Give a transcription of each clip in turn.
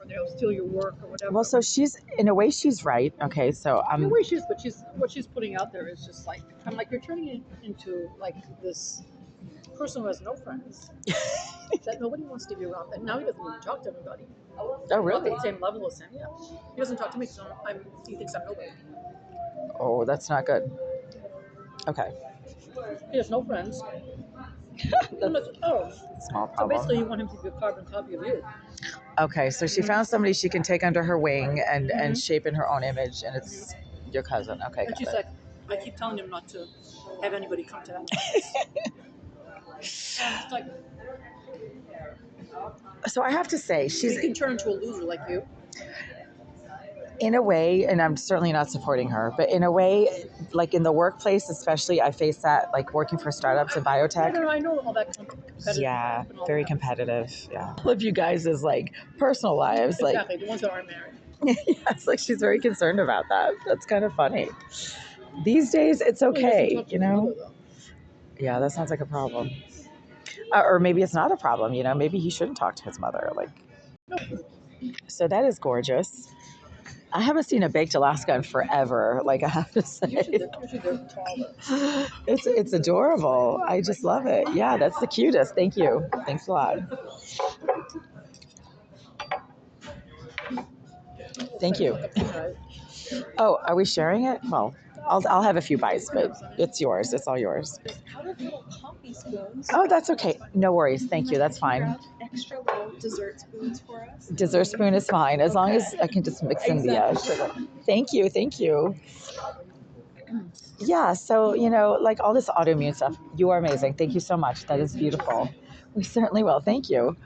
or they'll steal your work or whatever. Well, so she's in a way she's right. Okay, so in a way she's, but what she's putting out there is just like, I'm like, you're turning it into like this person who has no friends, that nobody wants to be around, and now he doesn't even talk to everybody. Oh, Not really? at the same level as him. Yeah, he doesn't talk to me, so he thinks I'm nobody. Oh, that's not good. Okay. He has no friends. That's Oh, small so problem. basically, you want him to be a carbon copy of you. Okay, so she found somebody she can take under her wing and Mhm. shape in her own image, and it's your cousin. Okay, And got she's it. like, I keep telling him not to have anybody come to that house. And I'm just like, So I have to say, so she's you can turn into a loser like you. in a way, and I'm certainly not supporting her, but in a way, like in the workplace, especially, I face that like working for startups and biotech. No, I know all that competitive. Yeah, and all very that. competitive. Yeah, all of you guys is like personal lives, Exactly, the ones that aren't married. like it's like she's very concerned about that. That's kind of funny. These days, it's okay, you know. Yeah, that sounds like a problem. Or maybe it's not a problem, you know. Maybe he shouldn't talk to his mother. Like, so that is gorgeous. I haven't seen a baked Alaska in forever. Like I have to say, it's adorable. I just love it. Yeah, that's the cutest. Thank you. Thanks a lot. Thank you. Oh, are we sharing it? Well, I'll have a few bites, but it's yours. It's all yours. Out of little coffee spoons. Oh, that's okay. No worries. Thank you. That's fine. Extra little dessert spoons for us. Dessert spoon is fine as long as I can just mix in the sugar. Thank you. Thank you. Yeah, so, you know, like all this autoimmune stuff, you are amazing. Thank you so much. That is beautiful. We certainly will. Thank you.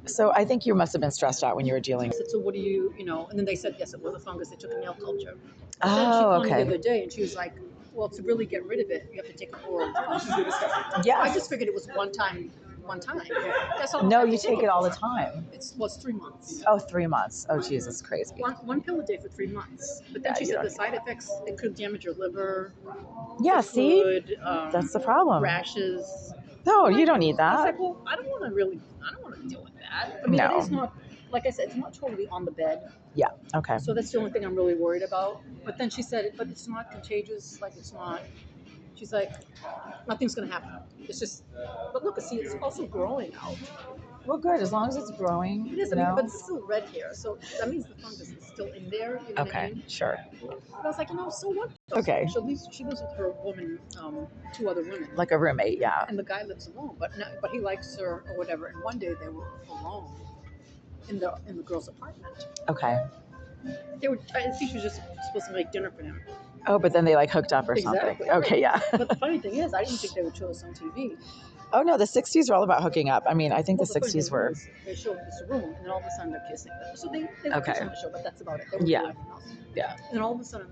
So I think you must have been stressed out when you were dealing. I said, so what do you, and then they said, yes, it was a fungus. They took a nail culture. Oh, then she called me okay. the other day and she was like, well, to really get rid of it, you have to take an oral drug. Yeah. I just figured it was one time. That's all. No, you take it all the time. It's 3 months. Oh, 3 months. Oh, Jesus, crazy. One pill a day for 3 months. But then Yeah, she you said the don't- side effects, it could damage your liver. Yeah, see? Could, That's the problem. rashes. No, you don't need I was that. like, well, I don't want to deal with that. I mean, No. it is not, like I said, it's not totally on the bed. Yeah, okay. So that's the only thing I'm really worried about. But then she said, but it's not contagious. Like, it's not. She's like, nothing's going to happen. It's just, but look, see, it's also growing out. Well, good, as long as it's growing. It is, you know? but it's still red hair. So that means the fungus is still in there. You know what I Okay, mean? sure. But I was like, so what? Okay. She lives with her woman, 2 other women. Like a roommate, yeah. And the guy lives alone, but he likes her or whatever. And one day they were alone in the girl's apartment. Okay. I think she was just supposed to make dinner for him. Oh, but then they like hooked up or Exactly. something. Okay, yeah. But the funny thing is, I didn't think they would show us on TV. Oh, no, the 60s were all about hooking up. I mean, I think Well, the funny 60s thing were. was, they showed this room, and then all of a sudden they're kissing. So they Okay. kiss on the show, but that's about it. They wouldn't Yeah. do anything else. Yeah. And then all of a sudden,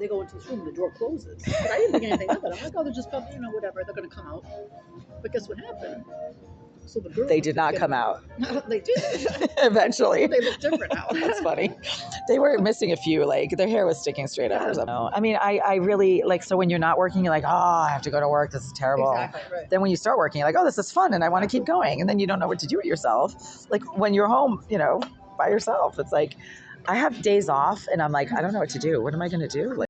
they go into this room, and the door closes. But I didn't think anything of it. I'm like, oh, they're just probably, whatever. They're going to come out. But guess what happened? So the girl. They did not come out. They did. Eventually. They look different now. That's funny. They were missing a few, like their hair was sticking straight up or something. I mean, I really like, so when you're not working, you're like, oh, I have to go to work. This is terrible. Exactly, right. Then when you start working, you're like, oh, this is fun and I want to keep going. And then you don't know what to do with yourself. Like when you're home, by yourself, it's like, I have days off and I'm like, I don't know what to do. What am I going to do? Like,